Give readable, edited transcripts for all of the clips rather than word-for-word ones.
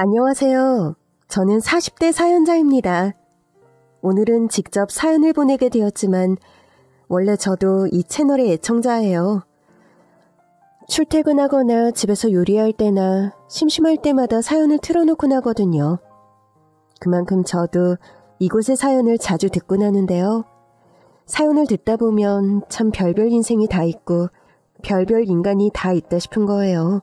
안녕하세요. 저는 40대 사연자입니다. 오늘은 직접 사연을 보내게 되었지만 원래 저도 이 채널의 애청자예요. 출퇴근하거나 집에서 요리할 때나 심심할 때마다 사연을 틀어놓곤 하거든요. 그만큼 저도 이곳의 사연을 자주 듣곤 하는데요. 사연을 듣다 보면 참 별별 인생이 다 있고 별별 인간이 다 있다 싶은 거예요.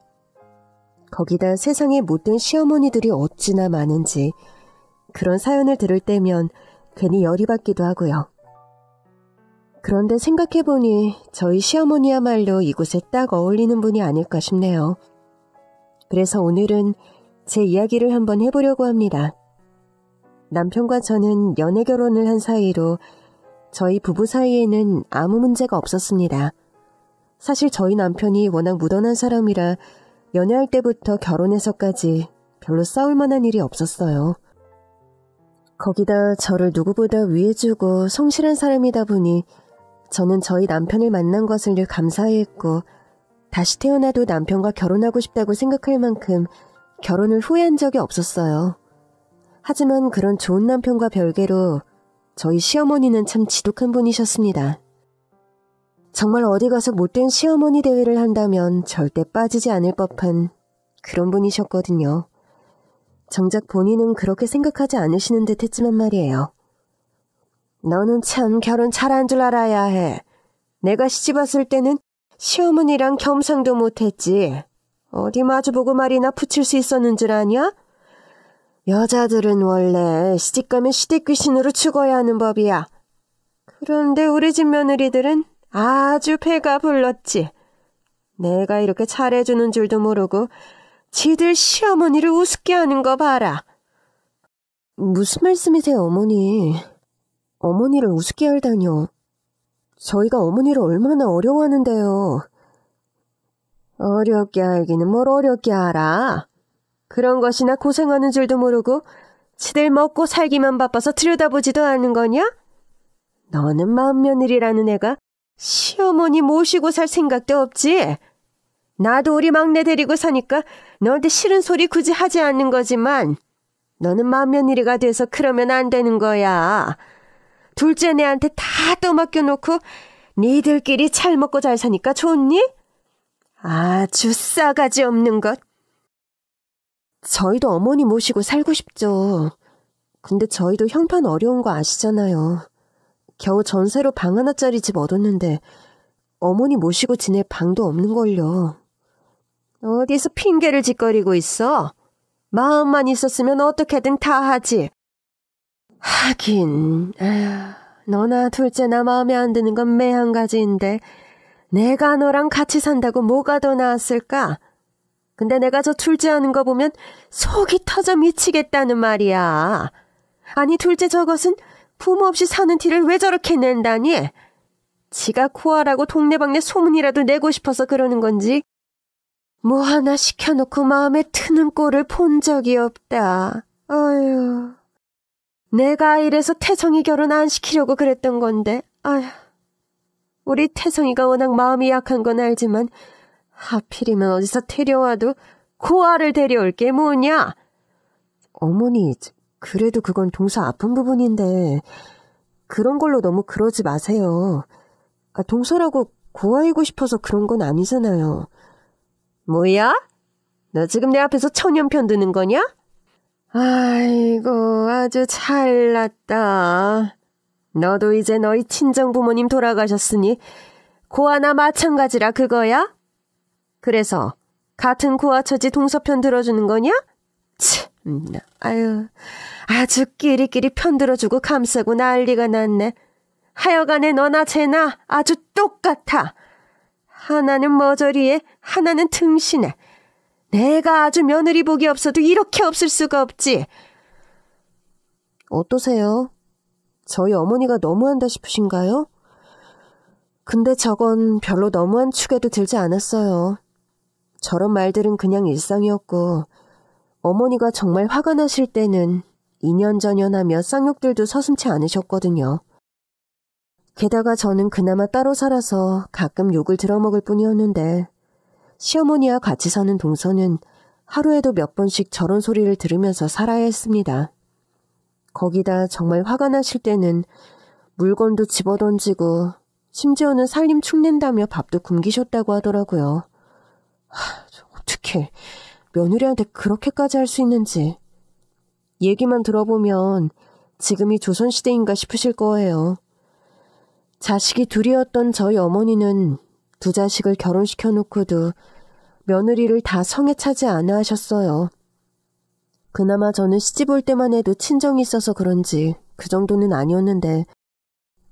거기다 세상에 못된 시어머니들이 어찌나 많은지 그런 사연을 들을 때면 괜히 열이 받기도 하고요. 그런데 생각해보니 저희 시어머니야말로 이곳에 딱 어울리는 분이 아닐까 싶네요. 그래서 오늘은 제 이야기를 한번 해보려고 합니다. 남편과 저는 연애 결혼을 한 사이로 저희 부부 사이에는 아무 문제가 없었습니다. 사실 저희 남편이 워낙 무던한 사람이라 연애할 때부터 결혼해서까지 별로 싸울 만한 일이 없었어요. 거기다 저를 누구보다 위해주고 성실한 사람이다 보니 저는 저희 남편을 만난 것을 늘 감사해했고 다시 태어나도 남편과 결혼하고 싶다고 생각할 만큼 결혼을 후회한 적이 없었어요. 하지만 그런 좋은 남편과 별개로 저희 시어머니는 참 지독한 분이셨습니다. 정말 어디 가서 못된 시어머니 대회를 한다면 절대 빠지지 않을 법한 그런 분이셨거든요. 정작 본인은 그렇게 생각하지 않으시는 듯 했지만 말이에요. 너는 참 결혼 잘한 줄 알아야 해. 내가 시집 왔을 때는 시어머니랑 겸상도 못했지. 어디 마주보고 말이나 붙일 수 있었는 줄 아냐? 여자들은 원래 시집가면 시댁귀신으로 죽어야 하는 법이야. 그런데 우리 집 며느리들은 아주 배가 불렀지. 내가 이렇게 잘해주는 줄도 모르고 지들 시어머니를 우습게 하는 거 봐라. 무슨 말씀이세요, 어머니? 어머니를 우습게 할다뇨. 저희가 어머니를 얼마나 어려워하는데요. 어렵게 알기는 뭘 어렵게 알아. 그런 것이나 고생하는 줄도 모르고 지들 먹고 살기만 바빠서 들여다보지도 않는 거냐? 너는 맏며느리라는 애가 시어머니 모시고 살 생각도 없지? 나도 우리 막내 데리고 사니까 너한테 싫은 소리 굳이 하지 않는 거지만 너는 맏며느리가 돼서 그러면 안 되는 거야. 둘째 내한테 다 떠맡겨놓고 니들끼리 잘 먹고 잘 사니까 좋니? 아주 싸가지 없는 것. 저희도 어머니 모시고 살고 싶죠. 근데 저희도 형편 어려운 거 아시잖아요. 겨우 전세로 방 하나짜리 집 얻었는데 어머니 모시고 지낼 방도 없는걸요. 어디서 핑계를 짓거리고 있어? 마음만 있었으면 어떻게든 다 하지. 하긴 너나 둘째나 마음에 안 드는 건 매 한 가지인데 내가 너랑 같이 산다고 뭐가 더 나았을까? 근데 내가 저 둘째 하는 거 보면 속이 터져 미치겠다는 말이야. 아니 둘째 저것은 부모 없이 사는 티를 왜 저렇게 낸다니? 지가 코아라고 동네방네 소문이라도 내고 싶어서 그러는 건지 뭐 하나 시켜놓고 마음에 트는 꼴을 본 적이 없다. 아유, 내가 이래서 태성이 결혼 안 시키려고 그랬던 건데 아유, 우리 태성이가 워낙 마음이 약한 건 알지만 하필이면 어디서 데려와도 고아를 데려올 게 뭐냐? 어머니, 그래도 그건 동서 아픈 부분인데 그런 걸로 너무 그러지 마세요. 동서라고 고아이고 싶어서 그런 건 아니잖아요. 뭐야? 너 지금 내 앞에서 천연편 드는 거냐? 아이고, 아주 잘났다. 너도 이제 너희 친정 부모님 돌아가셨으니 고아나 마찬가지라 그거야? 그래서 같은 고아 처지 동서편 들어주는 거냐? 참나, 아유, 아주 끼리끼리 편 들어주고 감싸고 난리가 났네. 하여간에 너나 쟤나 아주 똑같아. 하나는 머저리에 하나는 등신에. 내가 아주 며느리 복이 없어도 이렇게 없을 수가 없지. 어떠세요? 저희 어머니가 너무한다 싶으신가요? 근데 저건 별로 너무한 축에도 들지 않았어요. 저런 말들은 그냥 일상이었고 어머니가 정말 화가 나실 때는 2년 전연하며 쌍욕들도 서슴지 않으셨거든요. 게다가 저는 그나마 따로 살아서 가끔 욕을 들어먹을 뿐이었는데 시어머니와 같이 사는 동서는 하루에도 몇 번씩 저런 소리를 들으면서 살아야 했습니다. 거기다 정말 화가 나실 때는 물건도 집어던지고 심지어는 살림 축낸다며 밥도 굶기셨다고 하더라고요. 어떻게 며느리한테 그렇게까지 할 수 있는지. 얘기만 들어보면 지금이 조선시대인가 싶으실 거예요. 자식이 둘이었던 저희 어머니는 두 자식을 결혼시켜놓고도 며느리를 다 성에 차지 않아 하셨어요. 그나마 저는 시집 올 때만 해도 친정이 있어서 그런지 그 정도는 아니었는데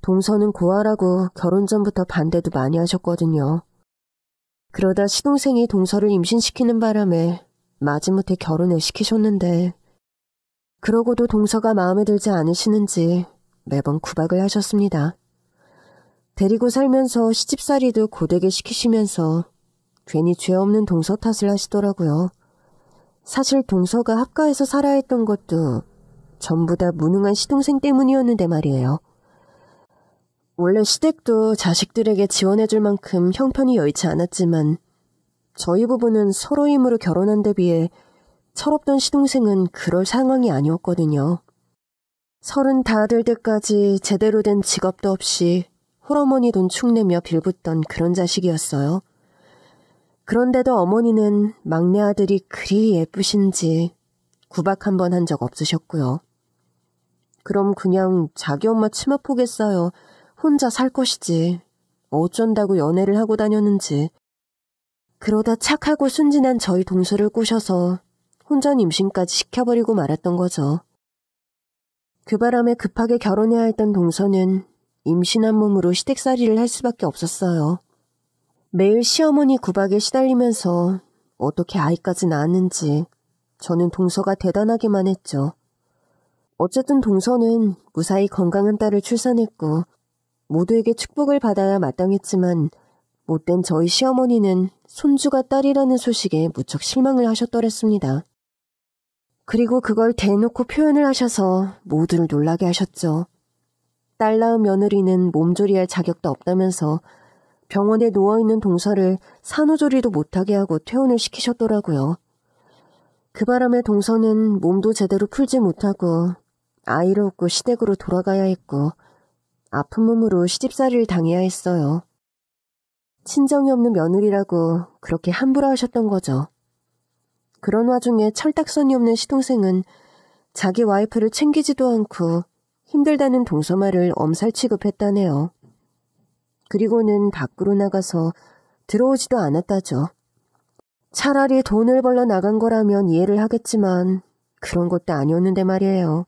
동서는 고아라고 결혼 전부터 반대도 많이 하셨거든요. 그러다 시동생이 동서를 임신시키는 바람에 마지못해 결혼을 시키셨는데 그러고도 동서가 마음에 들지 않으시는지 매번 구박을 하셨습니다. 데리고 살면서 시집살이도 고되게 시키시면서 괜히 죄 없는 동서 탓을 하시더라고요. 사실 동서가 합가해서 살아야 했던 것도 전부 다 무능한 시동생 때문이었는데 말이에요. 원래 시댁도 자식들에게 지원해줄 만큼 형편이 여의치 않았지만 저희 부부는 서로 힘으로 결혼한 데 비해 철없던 시동생은 그럴 상황이 아니었거든요. 30 다 될 때까지 제대로 된 직업도 없이 홀어머니 돈 축내며 빌붙던 그런 자식이었어요. 그런데도 어머니는 막내 아들이 그리 예쁘신지 구박 한 번 한 적 없으셨고요. 그럼 그냥 자기 엄마 치마 포겠어요. 혼자 살 것이지. 어쩐다고 연애를 하고 다녔는지. 그러다 착하고 순진한 저희 동서를 꼬셔서 혼전 임신까지 시켜버리고 말았던 거죠. 그 바람에 급하게 결혼해야 했던 동서는 임신한 몸으로 시댁살이를 할 수밖에 없었어요. 매일 시어머니 구박에 시달리면서 어떻게 아이까지 낳았는지 저는 동서가 대단하기만 했죠. 어쨌든 동서는 무사히 건강한 딸을 출산했고 모두에게 축복을 받아야 마땅했지만 못된 저희 시어머니는 손주가 딸이라는 소식에 무척 실망을 하셨더랬습니다. 그리고 그걸 대놓고 표현을 하셔서 모두를 놀라게 하셨죠. 딸 낳은 며느리는 몸조리할 자격도 없다면서 병원에 누워있는 동서를 산후조리도 못하게 하고 퇴원을 시키셨더라고요. 그 바람에 동서는 몸도 제대로 풀지 못하고 아이를 얻고 시댁으로 돌아가야 했고 아픈 몸으로 시집살이를 당해야 했어요. 친정이 없는 며느리라고 그렇게 함부로 하셨던 거죠. 그런 와중에 철딱선이 없는 시동생은 자기 와이프를 챙기지도 않고 힘들다는 동서 말을 엄살 취급했다네요. 그리고는 밖으로 나가서 들어오지도 않았다죠. 차라리 돈을 벌러 나간 거라면 이해를 하겠지만 그런 것도 아니었는데 말이에요.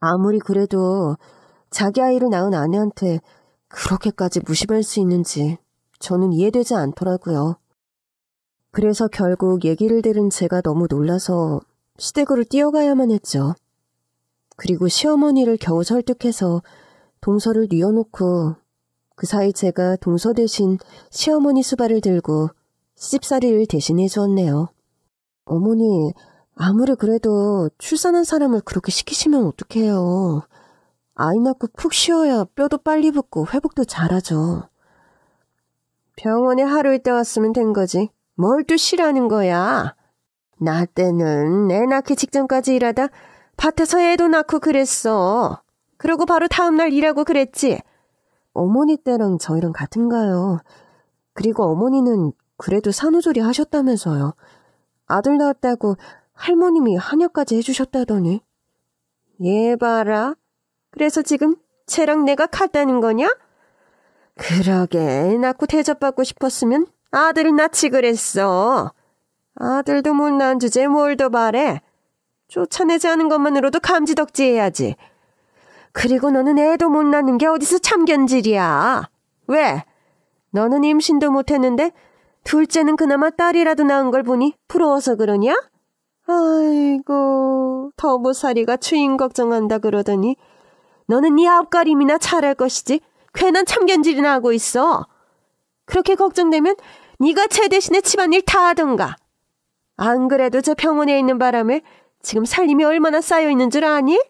아무리 그래도 자기 아이를 낳은 아내한테 그렇게까지 무심할 수 있는지 저는 이해되지 않더라고요. 그래서 결국 얘기를 들은 제가 너무 놀라서 시댁으로 뛰어가야만 했죠. 그리고 시어머니를 겨우 설득해서 동서를 뉘어놓고 그 사이 제가 동서 대신 시어머니 수발을 들고 시집살이를 대신해 주었네요. 어머니, 아무리 그래도 출산한 사람을 그렇게 시키시면 어떡해요. 아이 낳고 푹 쉬어야 뼈도 빨리 붙고 회복도 잘하죠. 병원에 하루 있다 왔으면 된 거지. 뭘 또 쉬라는 거야. 나 때는 애 낳기 직전까지 일하다 밭에서 애도 낳고 그랬어. 그러고 바로 다음날 일하고 그랬지. 어머니 때랑 저희랑 같은가요? 그리고 어머니는 그래도 산후조리 하셨다면서요. 아들 낳았다고 할머님이 한약까지 해주셨다더니. 얘 봐라. 그래서 지금 쟤랑 내가 같다는 거냐? 그러게 애 낳고 대접받고 싶었으면 아들을 낳지 그랬어. 아들도 못 낳은 주제에 뭘 더 바래. 쫓아내지 않은 것만으로도 감지덕지해야지. 그리고 너는 애도 못 낳는 게 어디서 참견질이야. 왜? 너는 임신도 못했는데 둘째는 그나마 딸이라도 낳은 걸 보니 부러워서 그러냐? 아이고, 더부살이가 추인 걱정한다 그러더니 너는 네 앞가림이나 잘할 것이지 괜한 참견질이나 하고 있어. 그렇게 걱정되면 네가 쟤 대신에 집안일 다 하던가. 안 그래도 저 병원에 있는 바람에 지금 살림이 얼마나 쌓여있는 줄 아니?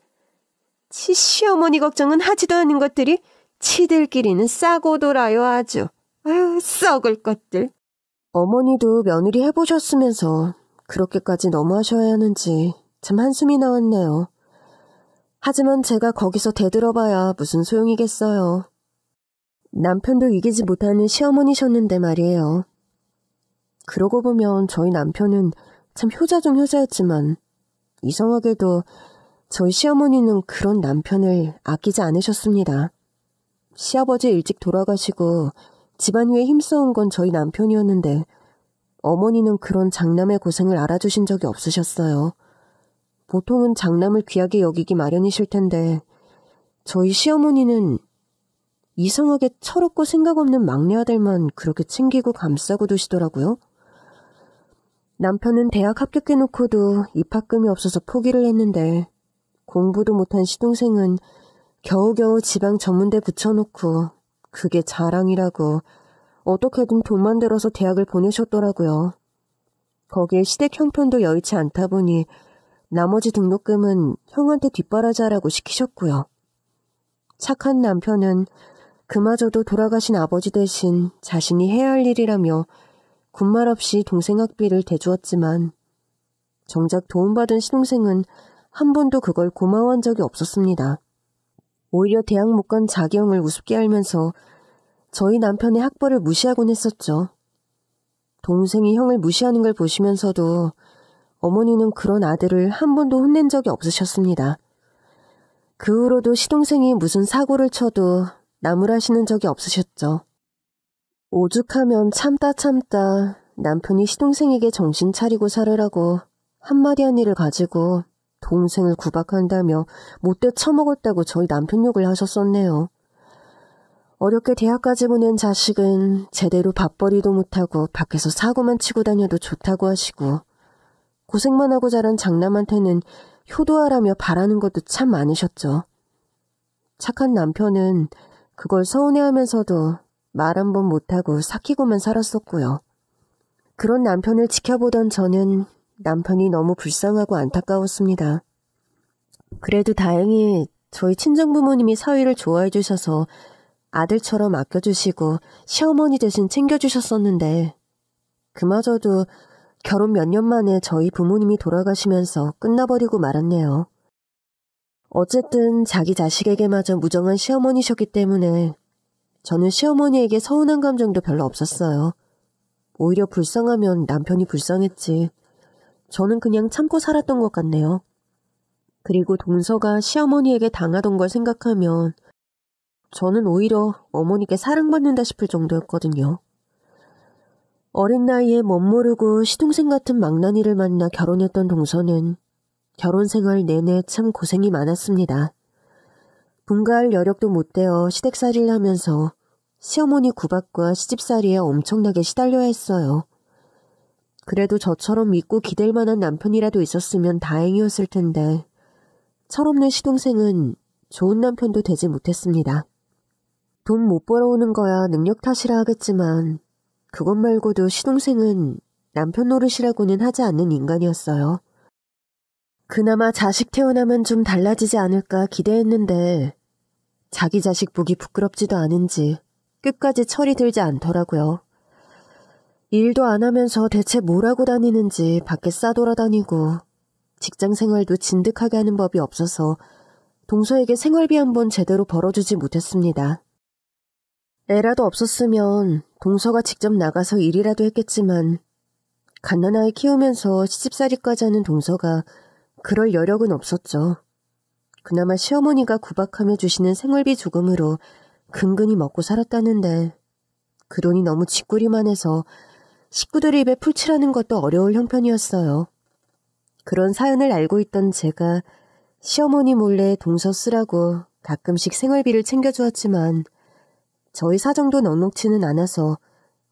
치 시어머니 걱정은 하지도 않은 것들이 치들끼리는 싸고 돌아요 아주. 아유, 썩을 것들. 어머니도 며느리 해보셨으면서 그렇게까지 너무하셔야 하는지 참 한숨이 나왔네요. 하지만 제가 거기서 대들어봐야 무슨 소용이겠어요. 남편도 이기지 못하는 시어머니셨는데 말이에요. 그러고 보면 저희 남편은 참 효자 중 효자였지만 이상하게도 저희 시어머니는 그런 남편을 아끼지 않으셨습니다. 시아버지 일찍 돌아가시고 집안 위에 힘써온 건 저희 남편이었는데 어머니는 그런 장남의 고생을 알아주신 적이 없으셨어요. 보통은 장남을 귀하게 여기기 마련이실 텐데 저희 시어머니는 이상하게 철없고 생각 없는 막내 아들만 그렇게 챙기고 감싸고 두시더라고요. 남편은 대학 합격해놓고도 입학금이 없어서 포기를 했는데 공부도 못한 시동생은 겨우겨우 지방 전문대 붙여놓고 그게 자랑이라고 어떻게든 돈 만들어서 대학을 보내셨더라고요. 거기에 시댁 형편도 여의치 않다 보니 나머지 등록금은 형한테 뒷바라지하라고 시키셨고요. 착한 남편은 그마저도 돌아가신 아버지 대신 자신이 해야 할 일이라며 군말 없이 동생 학비를 대주었지만 정작 도움받은 시동생은 한 번도 그걸 고마워한 적이 없었습니다. 오히려 대학 못 간 자기 형을 우습게 알면서 저희 남편의 학벌을 무시하곤 했었죠. 동생이 형을 무시하는 걸 보시면서도 어머니는 그런 아들을 한 번도 혼낸 적이 없으셨습니다. 그 후로도 시동생이 무슨 사고를 쳐도 나무라시는 적이 없으셨죠. 오죽하면 참다 남편이 시동생에게 정신 차리고 살으라고 한마디 한 일을 가지고 동생을 구박한다며 못돼 처먹었다고 저희 남편 욕을 하셨었네요. 어렵게 대학까지 보낸 자식은 제대로 밥벌이도 못하고 밖에서 사고만 치고 다녀도 좋다고 하시고 고생만 하고 자란 장남한테는 효도하라며 바라는 것도 참 많으셨죠. 착한 남편은 그걸 서운해하면서도 말 한 번 못하고 삭히고만 살았었고요. 그런 남편을 지켜보던 저는 남편이 너무 불쌍하고 안타까웠습니다. 그래도 다행히 저희 친정부모님이 사위를 좋아해 주셔서 아들처럼 아껴주시고 시어머니 대신 챙겨주셨었는데 그마저도 결혼 몇 년 만에 저희 부모님이 돌아가시면서 끝나버리고 말았네요. 어쨌든 자기 자식에게마저 무정한 시어머니셨기 때문에 저는 시어머니에게 서운한 감정도 별로 없었어요. 오히려 불쌍하면 남편이 불쌍했지. 저는 그냥 참고 살았던 것 같네요. 그리고 동서가 시어머니에게 당하던 걸 생각하면 저는 오히려 어머니께 사랑받는다 싶을 정도였거든요. 어린 나이에 멋모르고 시동생 같은 망나니를 만나 결혼했던 동서는 결혼 생활 내내 참 고생이 많았습니다. 분가할 여력도 못 되어 시댁살이를 하면서 시어머니 구박과 시집살이에 엄청나게 시달려야 했어요. 그래도 저처럼 믿고 기댈 만한 남편이라도 있었으면 다행이었을 텐데 철없는 시동생은 좋은 남편도 되지 못했습니다. 돈 못 벌어오는 거야 능력 탓이라 하겠지만 그것 말고도 시동생은 남편 노릇이라고는 하지 않는 인간이었어요. 그나마 자식 태어나면 좀 달라지지 않을까 기대했는데 자기 자식 보기 부끄럽지도 않은지 끝까지 철이 들지 않더라고요. 일도 안 하면서 대체 뭘 하고 다니는지 밖에 싸돌아다니고 직장 생활도 진득하게 하는 법이 없어서 동서에게 생활비 한 번 제대로 벌어주지 못했습니다. 애라도 없었으면 동서가 직접 나가서 일이라도 했겠지만 갓난아이 키우면서 시집살이까지 하는 동서가 그럴 여력은 없었죠. 그나마 시어머니가 구박하며 주시는 생활비 조금으로 근근히 먹고 살았다는데 그 돈이 너무 쥐꼬리만 해서 식구들 입에 풀칠하는 것도 어려울 형편이었어요. 그런 사연을 알고 있던 제가 시어머니 몰래 동서 쓰라고 가끔씩 생활비를 챙겨주었지만 저희 사정도 넉넉치는 않아서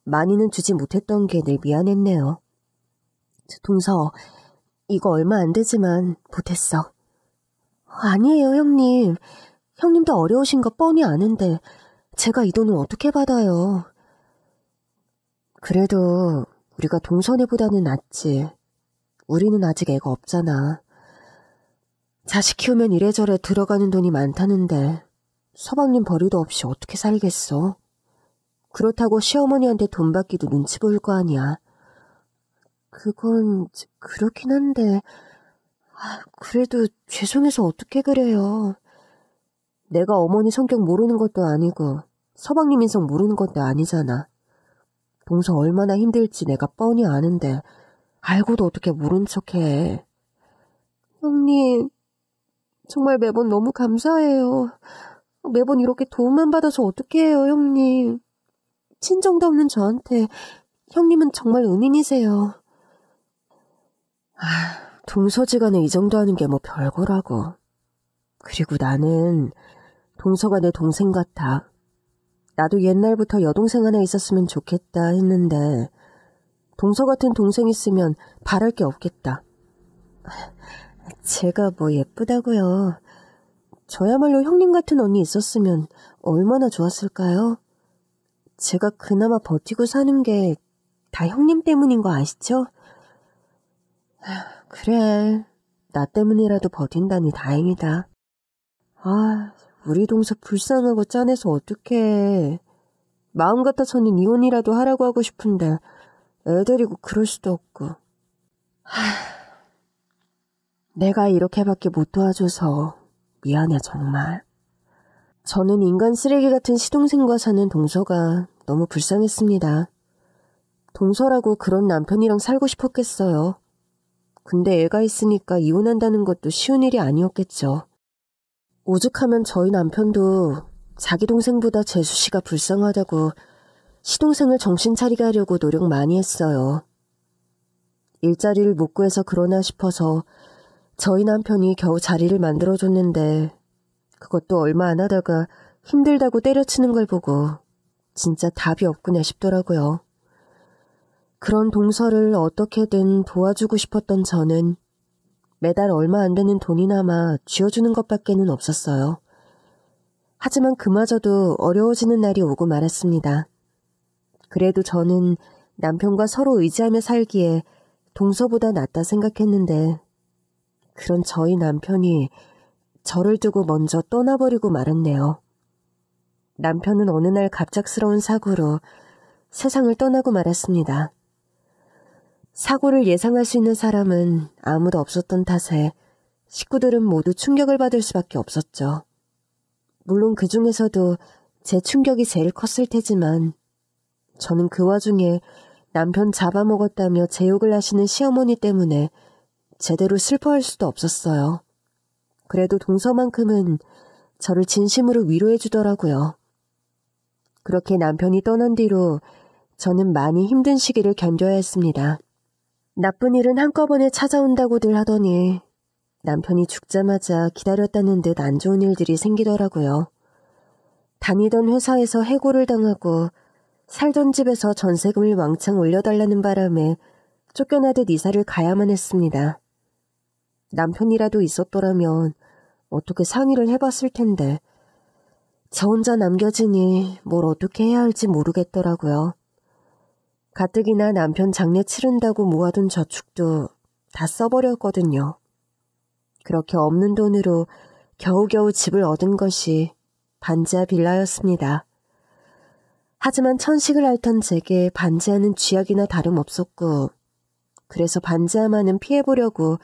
많이는 주지 못했던 게 늘 미안했네요. 동서, 이거 얼마 안 되지만 보탰어. 아니에요, 형님. 형님도 어려우신 거 뻔히 아는데 제가 이 돈을 어떻게 받아요. 그래도 우리가 동서네보다는 낫지. 우리는 아직 애가 없잖아. 자식 키우면 이래저래 들어가는 돈이 많다는데 서방님 벌이도 없이 어떻게 살겠어? 그렇다고 시어머니한테 돈 받기도 눈치 보일 거 아니야. 그건 그렇긴 한데 그래도 죄송해서 어떻게 그래요. 내가 어머니 성격 모르는 것도 아니고 서방님 인성 모르는 것도 아니잖아. 동서 얼마나 힘들지 내가 뻔히 아는데 알고도 어떻게 모른 척해. 형님, 정말 매번 너무 감사해요. 매번 이렇게 도움만 받아서 어떻게 해요, 형님. 친정도 없는 저한테 형님은 정말 은인이세요. 동서지간에 이 정도 하는 게 뭐 별거라고. 그리고 나는 동서가 내 동생 같아. 나도 옛날부터 여동생 하나 있었으면 좋겠다 했는데 동서 같은 동생 있으면 바랄 게 없겠다. 제가 뭐 예쁘다고요. 저야말로 형님 같은 언니 있었으면 얼마나 좋았을까요? 제가 그나마 버티고 사는 게 다 형님 때문인 거 아시죠? 그래, 나 때문이라도 버틴다니 다행이다. 우리 동서 불쌍하고 짠해서 어떡해. 마음 같아서는 이혼이라도 하라고 하고 싶은데 애 데리고 그럴 수도 없고. 내가 이렇게밖에 못 도와줘서 미안해 정말. 저는 인간 쓰레기 같은 시동생과 사는 동서가 너무 불쌍했습니다. 동서라고 그런 남편이랑 살고 싶었겠어요. 근데 애가 있으니까 이혼한다는 것도 쉬운 일이 아니었겠죠. 오죽하면 저희 남편도 자기 동생보다 재수 씨가 불쌍하다고 시동생을 정신 차리게 하려고 노력 많이 했어요. 일자리를 못 구해서 그러나 싶어서 저희 남편이 겨우 자리를 만들어줬는데 그것도 얼마 안 하다가 힘들다고 때려치는 걸 보고 진짜 답이 없구나 싶더라고요. 그런 동서를 어떻게든 도와주고 싶었던 저는 매달 얼마 안 되는 돈이나마 쥐어주는 것밖에는 없었어요. 하지만 그마저도 어려워지는 날이 오고 말았습니다. 그래도 저는 남편과 서로 의지하며 살기에 동서보다 낫다 생각했는데 그런 저희 남편이 저를 두고 먼저 떠나버리고 말았네요. 남편은 어느 날 갑작스러운 사고로 세상을 떠나고 말았습니다. 사고를 예상할 수 있는 사람은 아무도 없었던 탓에 식구들은 모두 충격을 받을 수밖에 없었죠. 물론 그 중에서도 제 충격이 제일 컸을 테지만 저는 그 와중에 남편 잡아먹었다며 제 욕을 하시는 시어머니 때문에 제대로 슬퍼할 수도 없었어요. 그래도 동서만큼은 저를 진심으로 위로해 주더라고요. 그렇게 남편이 떠난 뒤로 저는 많이 힘든 시기를 견뎌야 했습니다. 나쁜 일은 한꺼번에 찾아온다고들 하더니 남편이 죽자마자 기다렸다는 듯 안 좋은 일들이 생기더라고요. 다니던 회사에서 해고를 당하고 살던 집에서 전세금을 왕창 올려달라는 바람에 쫓겨나듯 이사를 가야만 했습니다. 남편이라도 있었더라면 어떻게 상의를 해봤을 텐데 저 혼자 남겨지니 뭘 어떻게 해야 할지 모르겠더라고요. 가뜩이나 남편 장례 치른다고 모아둔 저축도 다 써버렸거든요. 그렇게 없는 돈으로 겨우겨우 집을 얻은 것이 반지하 빌라였습니다. 하지만 천식을 앓던 제게 반지하는 쥐약이나 다름없었고 그래서 반지하만은 피해보려고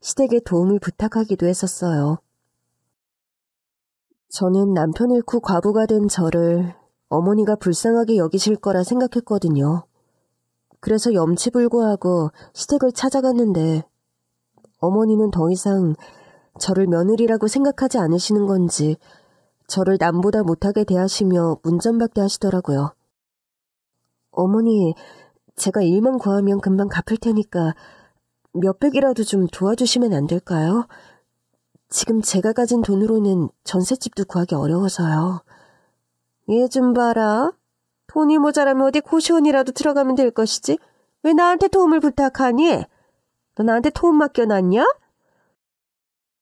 시댁에 도움을 부탁하기도 했었어요. 저는 남편 잃고 과부가 된 저를 어머니가 불쌍하게 여기실 거라 생각했거든요. 그래서 염치불고하고 시댁을 찾아갔는데 어머니는 더 이상 저를 며느리라고 생각하지 않으시는 건지 저를 남보다 못하게 대하시며 문전박대 하시더라고요. 어머니, 제가 일만 구하면 금방 갚을 테니까 몇백이라도 좀 도와주시면 안 될까요? 지금 제가 가진 돈으로는 전셋집도 구하기 어려워서요. 얘 좀 봐라. 돈이 모자라면 어디 고시원이라도 들어가면 될 것이지. 왜 나한테 도움을 부탁하니? 너 나한테 도움 맡겨놨냐?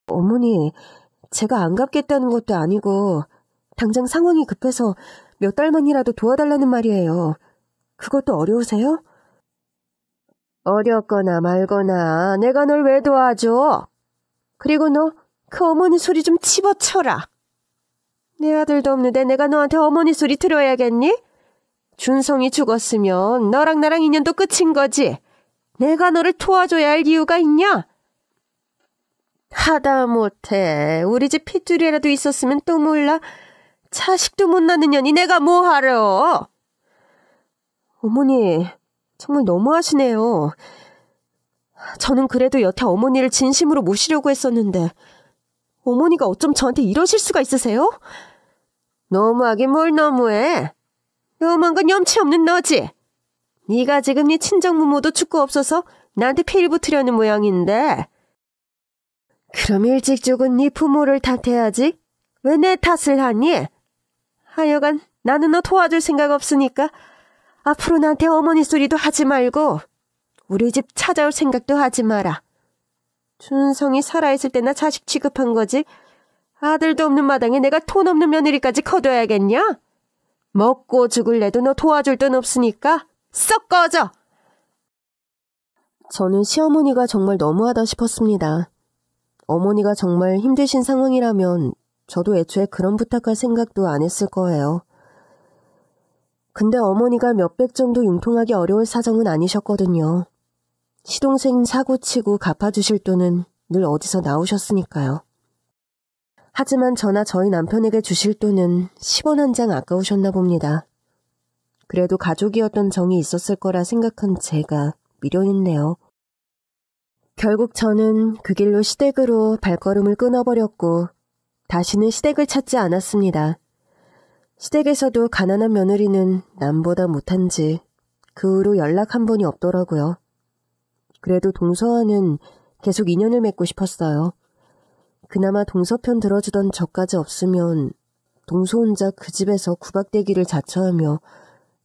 어머니, 제가 안 갚겠다는 것도 아니고 당장 상황이 급해서 몇 달만이라도 도와달라는 말이에요. 그것도 어려우세요? 어렵거나 말거나 내가 널 왜 도와줘? 그리고 너 그 어머니 소리 좀 집어쳐라. 내 아들도 없는데 내가 너한테 어머니 소리 들어야겠니? 준성이 죽었으면 너랑 나랑 인연도 끝인 거지. 내가 너를 도와줘야 할 이유가 있냐? 하다못해 우리 집 핏줄이라도 있었으면 또 몰라. 자식도 못 낳는 년이 내가 뭐하러. 어머니, 정말 너무하시네요. 저는 그래도 여태 어머니를 진심으로 모시려고 했었는데 어머니가 어쩜 저한테 이러실 수가 있으세요? 너무하긴 뭘 너무해. 너무한 건 염치 없는 너지. 네가 지금 네 친정부모도 죽고 없어서 나한테 피를 붙으려는 모양인데. 그럼 일찍 죽은 네 부모를 탓해야지. 왜 내 탓을 하니? 하여간 나는 너 도와줄 생각 없으니까 앞으로 나한테 어머니 소리도 하지 말고 우리 집 찾아올 생각도 하지 마라. 준성이 살아있을 때나 자식 취급한 거지. 아들도 없는 마당에 내가 돈 없는 며느리까지 거둬야겠냐? 먹고 죽을래도 너 도와줄 돈 없으니까 썩 꺼져! 저는 시어머니가 정말 너무하다 싶었습니다. 어머니가 정말 힘드신 상황이라면 저도 애초에 그런 부탁할 생각도 안 했을 거예요. 근데 어머니가 몇백 정도 융통하기 어려울 사정은 아니셨거든요. 시동생 사고치고 갚아주실 돈은 늘 어디서 나오셨으니까요. 하지만 저나 저희 남편에게 주실 돈은 10원 한 장 아까우셨나 봅니다. 그래도 가족이었던 정이 있었을 거라 생각한 제가 미련했네요. 결국 저는 그 길로 시댁으로 발걸음을 끊어버렸고 다시는 시댁을 찾지 않았습니다. 시댁에서도 가난한 며느리는 남보다 못한지 그 후로 연락 한 번이 없더라고요. 그래도 동서와는 계속 인연을 맺고 싶었어요. 그나마 동서 편 들어주던 저까지 없으면 동서 혼자 그 집에서 구박대기를 자처하며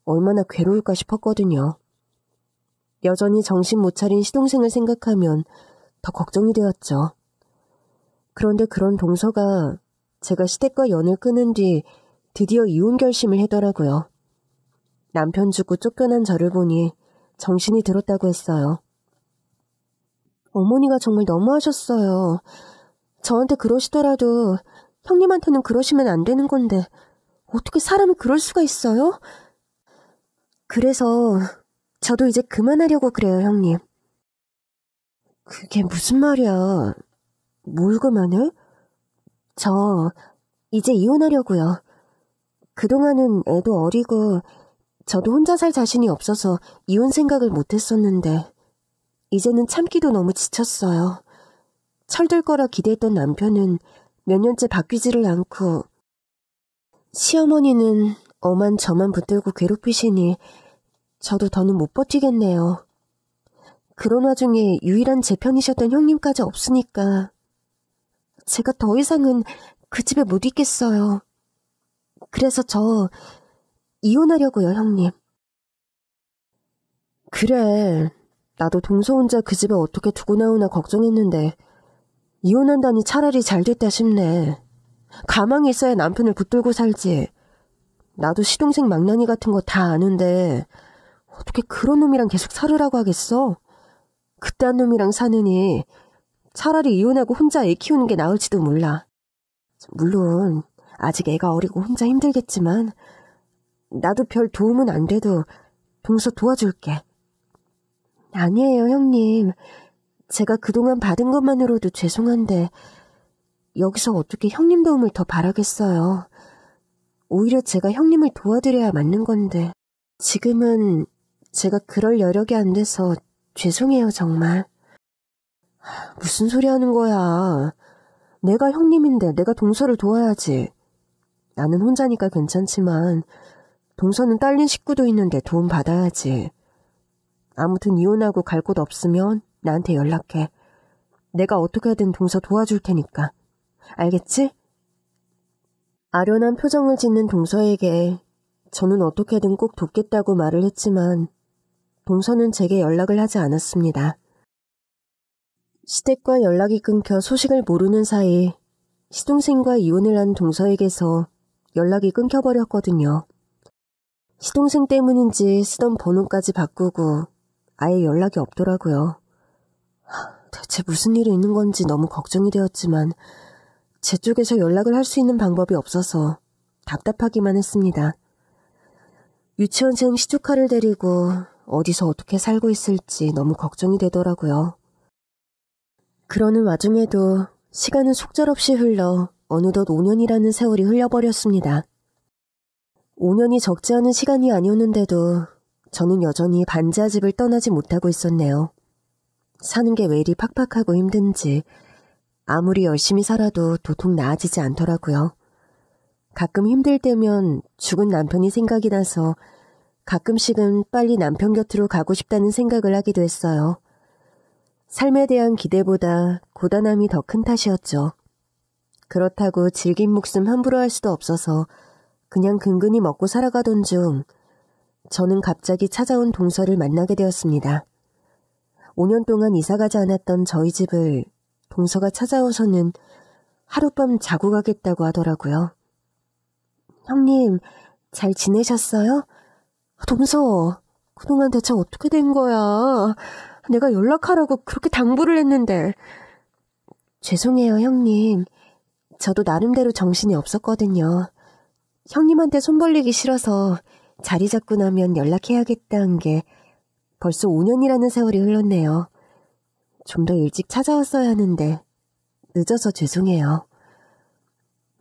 얼마나 괴로울까 싶었거든요. 여전히 정신 못 차린 시동생을 생각하면 더 걱정이 되었죠. 그런데 그런 동서가 제가 시댁과 연을 끊은 뒤 드디어 이혼 결심을 하더라고요. 남편 죽고 쫓겨난 저를 보니 정신이 들었다고 했어요. 어머니가 정말 너무하셨어요. 저한테 그러시더라도 형님한테는 그러시면 안 되는 건데 어떻게 사람이 그럴 수가 있어요? 그래서 저도 이제 그만하려고 그래요, 형님. 그게 무슨 말이야. 뭘 그만해? 저 이제 이혼하려고요. 그동안은 애도 어리고 저도 혼자 살 자신이 없어서 이혼 생각을 못했었는데 이제는 참기도 너무 지쳤어요. 철들 거라 기대했던 남편은 몇 년째 바뀌지를 않고 시어머니는 엄한 저만 붙들고 괴롭히시니 저도 더는 못 버티겠네요. 그런 와중에 유일한 제 편이셨던 형님까지 없으니까 제가 더 이상은 그 집에 못 있겠어요. 그래서 저 이혼하려고요, 형님. 그래, 나도 동서 혼자 그 집에 어떻게 두고 나오나 걱정했는데 이혼한다니 차라리 잘 됐다 싶네. 가망이 있어야 남편을 붙들고 살지. 나도 시동생 망나니 같은 거 다 아는데 어떻게 그런 놈이랑 계속 살으라고 하겠어? 그딴 놈이랑 사느니 차라리 이혼하고 혼자 애 키우는 게 나을지도 몰라. 물론 아직 애가 어리고 혼자 힘들겠지만 나도 별 도움은 안 돼도 동서 도와줄게. 아니에요, 형님. 제가 그동안 받은 것만으로도 죄송한데 여기서 어떻게 형님 도움을 더 바라겠어요. 오히려 제가 형님을 도와드려야 맞는 건데 지금은 제가 그럴 여력이 안 돼서 죄송해요, 정말. 무슨 소리 하는 거야. 내가 형님인데 내가 동서를 도와야지. 나는 혼자니까 괜찮지만 동서는 딸린 식구도 있는데 도움 받아야지. 아무튼 이혼하고 갈 곳 없으면 나한테 연락해. 내가 어떻게든 동서 도와줄 테니까. 알겠지? 아련한 표정을 짓는 동서에게 저는 어떻게든 꼭 돕겠다고 말을 했지만 동서는 제게 연락을 하지 않았습니다. 시댁과 연락이 끊겨 소식을 모르는 사이 시동생과 이혼을 한 동서에게서 연락이 끊겨버렸거든요. 시동생 때문인지 쓰던 번호까지 바꾸고 아예 연락이 없더라고요. 대체 무슨 일이 있는 건지 너무 걱정이 되었지만 제 쪽에서 연락을 할 수 있는 방법이 없어서 답답하기만 했습니다. 유치원생 시조카를 데리고 어디서 어떻게 살고 있을지 너무 걱정이 되더라고요. 그러는 와중에도 시간은 속절없이 흘러 어느덧 5년이라는 세월이 흘려버렸습니다. 5년이 적지 않은 시간이 아니었는데도 저는 여전히 반지하 집을 떠나지 못하고 있었네요. 사는 게 왜 이리 팍팍하고 힘든지 아무리 열심히 살아도 도통 나아지지 않더라고요. 가끔 힘들 때면 죽은 남편이 생각이 나서 가끔씩은 빨리 남편 곁으로 가고 싶다는 생각을 하기도 했어요. 삶에 대한 기대보다 고단함이 더 큰 탓이었죠. 그렇다고 질긴 목숨 함부로 할 수도 없어서 그냥 근근히 먹고 살아가던 중 저는 갑자기 찾아온 동서를 만나게 되었습니다. 5년 동안 이사가지 않았던 저희 집을 동서가 찾아와서는 하룻밤 자고 가겠다고 하더라고요. 형님, 잘 지내셨어요? 동서, 그동안 대체 어떻게 된 거야? 내가 연락하라고 그렇게 당부를 했는데. 죄송해요, 형님. 저도 나름대로 정신이 없었거든요. 형님한테 손 벌리기 싫어서 자리 잡고 나면 연락해야겠다는 게 벌써 5년이라는 세월이 흘렀네요. 좀 더 일찍 찾아왔어야 하는데 늦어서 죄송해요.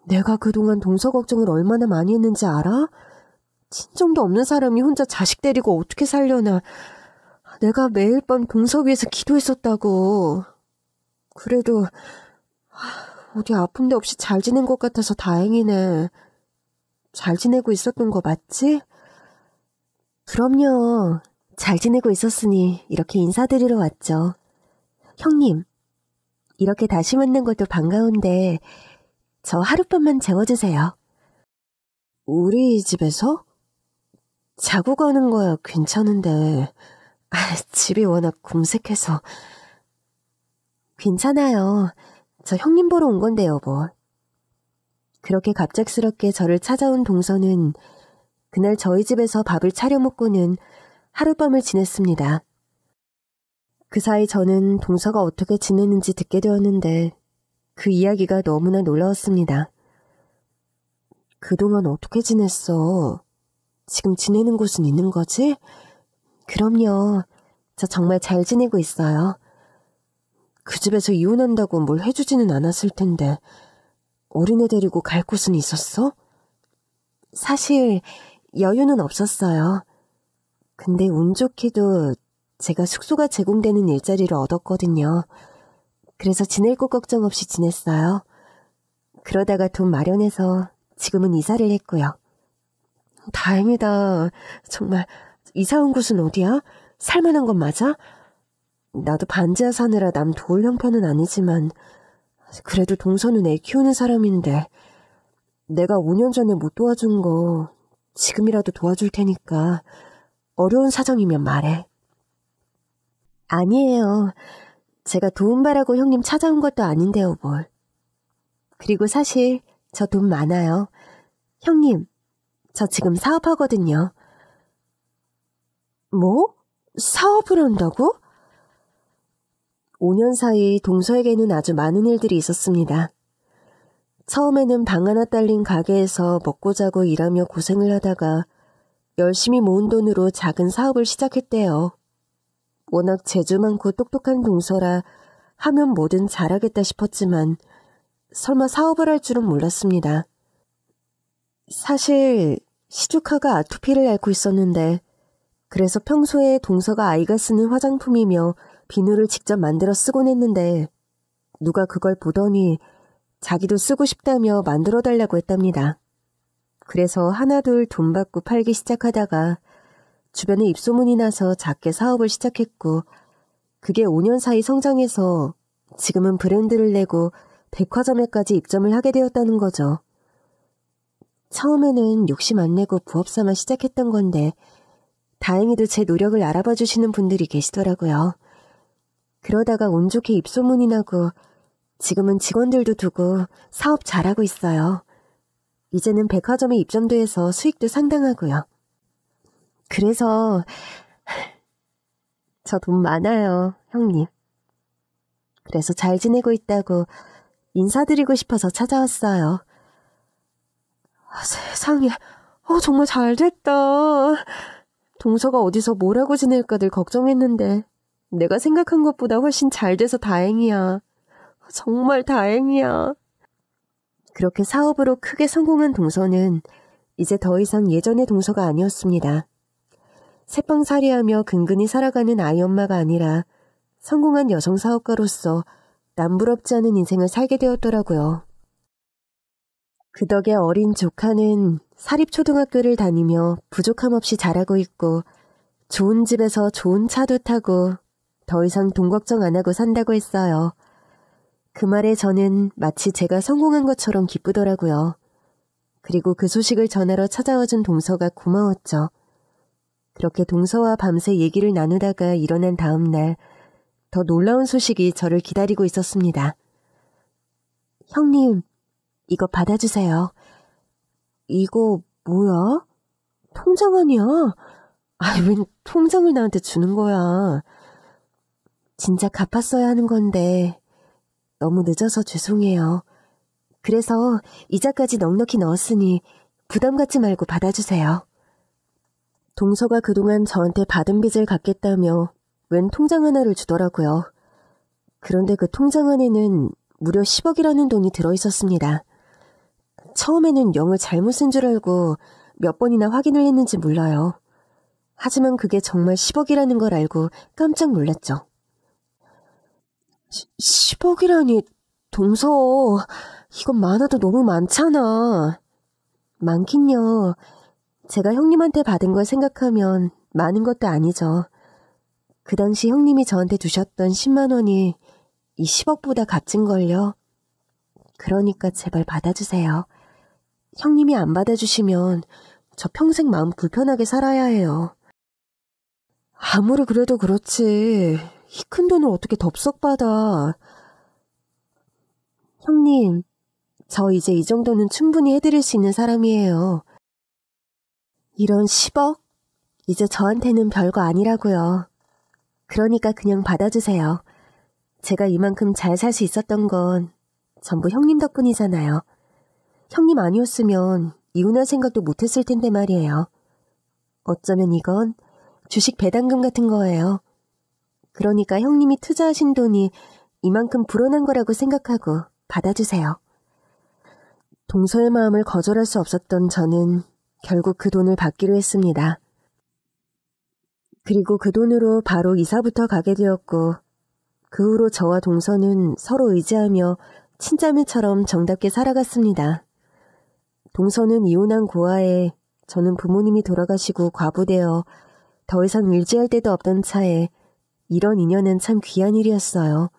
내가 그동안 동서 걱정을 얼마나 많이 했는지 알아? 친정도 없는 사람이 혼자 자식 데리고 어떻게 살려나. 내가 매일 밤 동서 위해서 기도했었다고. 그래도 어디 아픈 데 없이 잘 지낸 것 같아서 다행이네. 잘 지내고 있었던 거 맞지? 그럼요. 잘 지내고 있었으니 이렇게 인사드리러 왔죠. 형님, 이렇게 다시 만난 것도 반가운데 저 하룻밤만 재워주세요. 우리 집에서? 자고 가는 거야 괜찮은데 집이 워낙 궁색해서. 괜찮아요. 저 형님 보러 온 건데요, 뭐. 그렇게 갑작스럽게 저를 찾아온 동서는 그날 저희 집에서 밥을 차려 먹고는 하룻밤을 지냈습니다. 그 사이 저는 동서가 어떻게 지내는지 듣게 되었는데 그 이야기가 너무나 놀라웠습니다. 그동안 어떻게 지냈어? 지금 지내는 곳은 있는 거지? 그럼요. 저 정말 잘 지내고 있어요. 그 집에서 이혼한다고 뭘 해주지는 않았을 텐데 어린애 데리고 갈 곳은 있었어? 사실 여유는 없었어요. 근데 운 좋게도 제가 숙소가 제공되는 일자리를 얻었거든요. 그래서 지낼 곳 걱정 없이 지냈어요. 그러다가 돈 마련해서 지금은 이사를 했고요. 다행이다. 정말 이사 온 곳은 어디야? 살만한 건 맞아? 나도 반지하 사느라 남 도울 형편은 아니지만 그래도 동서는 애 키우는 사람인데 내가 5년 전에 못 도와준 거 지금이라도 도와줄 테니까 어려운 사정이면 말해. 아니에요. 제가 도움바라고 형님 찾아온 것도 아닌데요, 뭘. 그리고 사실 저 돈 많아요. 형님, 저 지금 사업하거든요. 뭐? 사업을 한다고? 5년 사이 동서에게는 아주 많은 일들이 있었습니다. 처음에는 방 하나 딸린 가게에서 먹고 자고 일하며 고생을 하다가 열심히 모은 돈으로 작은 사업을 시작했대요. 워낙 재주 많고 똑똑한 동서라 하면 뭐든 잘하겠다 싶었지만 설마 사업을 할 줄은 몰랐습니다. 사실 시조카가 아토피를 앓고 있었는데 그래서 평소에 동서가 아이가 쓰는 화장품이며 비누를 직접 만들어 쓰곤 했는데 누가 그걸 보더니 자기도 쓰고 싶다며 만들어 달라고 했답니다. 그래서 하나둘 돈 받고 팔기 시작하다가 주변에 입소문이 나서 작게 사업을 시작했고 그게 5년 사이 성장해서 지금은 브랜드를 내고 백화점에까지 입점을 하게 되었다는 거죠. 처음에는 욕심 안 내고 부업 삼아 시작했던 건데 다행히도 제 노력을 알아봐 주시는 분들이 계시더라고요. 그러다가 운 좋게 입소문이 나고 지금은 직원들도 두고 사업 잘하고 있어요. 이제는 백화점에 입점돼서 수익도 상당하고요. 그래서 저 돈 많아요, 형님. 그래서 잘 지내고 있다고 인사드리고 싶어서 찾아왔어요. 세상에, 정말 잘 됐다. 동서가 어디서 뭐라고 지낼까 늘 걱정했는데 내가 생각한 것보다 훨씬 잘 돼서 다행이야. 정말 다행이야. 그렇게 사업으로 크게 성공한 동서는 이제 더 이상 예전의 동서가 아니었습니다. 새빵살이하며 근근히 살아가는 아이 엄마가 아니라 성공한 여성 사업가로서 남부럽지 않은 인생을 살게 되었더라고요. 그 덕에 어린 조카는 사립초등학교를 다니며 부족함 없이 자라고 있고 좋은 집에서 좋은 차도 타고 더 이상 돈 걱정 안 하고 산다고 했어요. 그 말에 저는 마치 제가 성공한 것처럼 기쁘더라고요. 그리고 그 소식을 전하러 찾아와준 동서가 고마웠죠. 그렇게 동서와 밤새 얘기를 나누다가 일어난 다음 날 더 놀라운 소식이 저를 기다리고 있었습니다. 형님, 이거 받아주세요. 이거 뭐야? 통장 아니야? 웬 통장을 나한테 주는 거야. 진짜 갚았어야 하는 건데 너무 늦어서 죄송해요. 그래서 이자까지 넉넉히 넣었으니 부담 갖지 말고 받아주세요. 동서가 그동안 저한테 받은 빚을 갚겠다며 웬 통장 하나를 주더라고요. 그런데 그 통장 안에는 무려 10억이라는 돈이 들어있었습니다. 처음에는 0을 잘못 쓴 줄 알고 몇 번이나 확인을 했는지 몰라요. 하지만 그게 정말 10억이라는 걸 알고 깜짝 놀랐죠. 10억이라니, 동서, 이건 많아도 너무 많잖아. 많긴요. 제가 형님한테 받은 걸 생각하면 많은 것도 아니죠. 그 당시 형님이 저한테 두셨던 10만 원이 이 10억보다 값진걸요. 그러니까 제발 받아주세요. 형님이 안 받아주시면 저 평생 마음 불편하게 살아야 해요. 아무리 그래도 그렇지. 이 큰 돈을 어떻게 덥석 받아. 형님, 저 이제 이 정도는 충분히 해드릴 수 있는 사람이에요. 이런 10억? 이제 저한테는 별거 아니라고요. 그러니까 그냥 받아주세요. 제가 이만큼 잘 살 수 있었던 건 전부 형님 덕분이잖아요. 형님 아니었으면 이혼할 생각도 못했을 텐데 말이에요. 어쩌면 이건 주식 배당금 같은 거예요. 그러니까 형님이 투자하신 돈이 이만큼 불어난 거라고 생각하고 받아주세요. 동서의 마음을 거절할 수 없었던 저는 결국 그 돈을 받기로 했습니다. 그리고 그 돈으로 바로 이사부터 가게 되었고 그 후로 저와 동서는 서로 의지하며 친자매처럼 정답게 살아갔습니다. 동서는 이혼한 고아에 저는 부모님이 돌아가시고 과부되어 더 이상 의지할 데도 없던 차에 이런 인연은 참 귀한 일이었어요.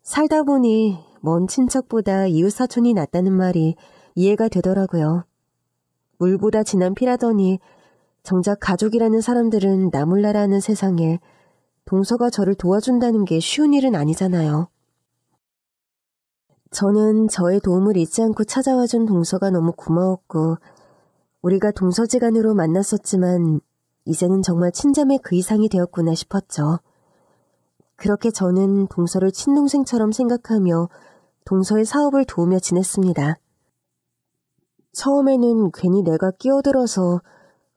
살다 보니 먼 친척보다 이웃 사촌이 낫다는 말이 이해가 되더라고요. 물보다 진한 피라더니 정작 가족이라는 사람들은 나몰라라는 세상에 동서가 저를 도와준다는 게 쉬운 일은 아니잖아요. 저는 저의 도움을 잊지 않고 찾아와준 동서가 너무 고마웠고 우리가 동서지간으로 만났었지만 이제는 정말 친자매 그 이상이 되었구나 싶었죠. 그렇게 저는 동서를 친동생처럼 생각하며 동서의 사업을 도우며 지냈습니다. 처음에는 괜히 내가 끼어들어서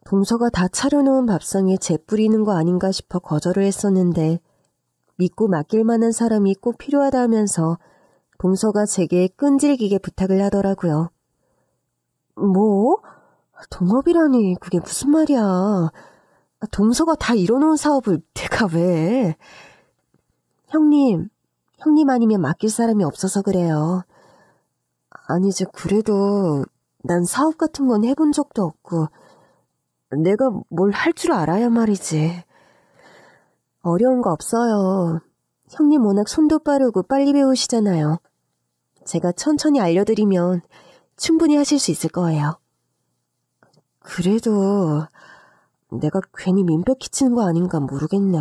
동서가 다 차려놓은 밥상에 재 뿌리는 거 아닌가 싶어 거절을 했었는데 믿고 맡길 만한 사람이 꼭 필요하다 하면서 동서가 제게 끈질기게 부탁을 하더라고요. 뭐? 동업이라니 그게 무슨 말이야. 동서가 다 이뤄놓은 사업을 내가 왜? 형님 아니면 맡길 사람이 없어서 그래요. 아니지 그래도 난 사업 같은 건 해본 적도 없고 내가 뭘 할 줄 알아야 말이지. 어려운 거 없어요. 형님 워낙 손도 빠르고 빨리 배우시잖아요. 제가 천천히 알려드리면 충분히 하실 수 있을 거예요. 그래도 내가 괜히 민폐 끼치는 거 아닌가 모르겠네.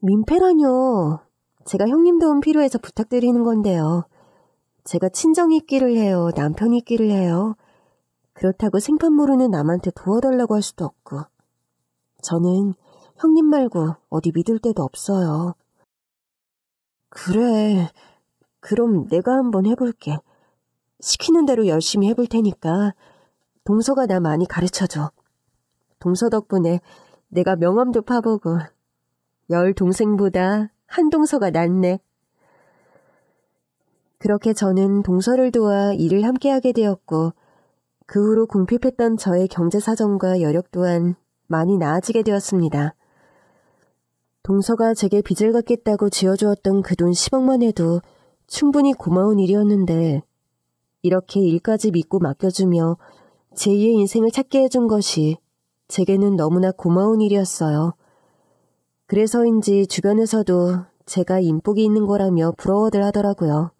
민폐라뇨. 제가 형님 도움 필요해서 부탁드리는 건데요. 제가 친정이 있기를 해요. 남편이 있기를 해요. 그렇다고 생판 모르는 남한테 도와달라고 할 수도 없고. 저는 형님 말고 어디 믿을 데도 없어요. 그래. 그럼 내가 한번 해볼게. 시키는 대로 열심히 해볼 테니까 동서가 나 많이 가르쳐줘. 동서 덕분에 내가 명함도 파보고 10 동생보다 한 동서가 낫네. 그렇게 저는 동서를 도와 일을 함께하게 되었고 그 후로 궁핍했던 저의 경제 사정과 여력 또한 많이 나아지게 되었습니다. 동서가 제게 빚을 갚겠다고 쥐어주었던 그 돈 10억만 해도 충분히 고마운 일이었는데 이렇게 일까지 믿고 맡겨주며 제2의 인생을 찾게 해준 것이 제게는 너무나 고마운 일이었어요. 그래서인지 주변에서도 제가 인복이 있는 거라며 부러워들 하더라고요.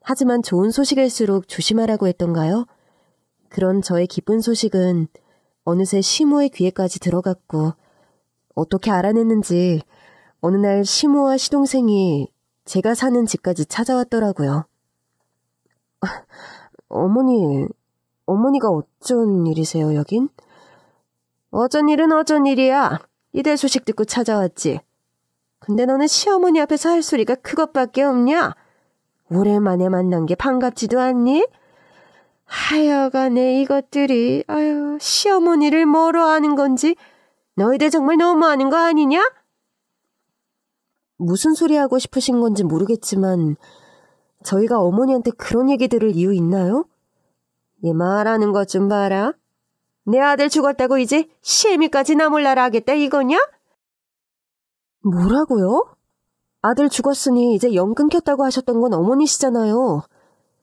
하지만 좋은 소식일수록 조심하라고 했던가요? 그런 저의 기쁜 소식은 어느새 시모의 귀에까지 들어갔고 어떻게 알아냈는지 어느 날 시모와 시동생이 제가 사는 집까지 찾아왔더라고요. 어머니가 어쩐 일이세요, 여긴? 어쩐 일은 어쩐 일이야. 이대 소식 듣고 찾아왔지. 근데 너는 시어머니 앞에서 할 소리가 그것밖에 없냐? 오랜만에 만난 게 반갑지도 않니? 하여간에 이것들이 시어머니를 뭐로 아는 건지 너희들 정말 너무하는 거 아니냐? 무슨 소리 하고 싶으신 건지 모르겠지만 저희가 어머니한테 그런 얘기 들을 이유 있나요? 얘 말하는 것 좀 봐라. 내 아들 죽었다고 이제 시애미까지 나 몰라라 하겠다 이거냐? 뭐라고요? 아들 죽었으니 이제 영 끊겼다고 하셨던 건 어머니시잖아요.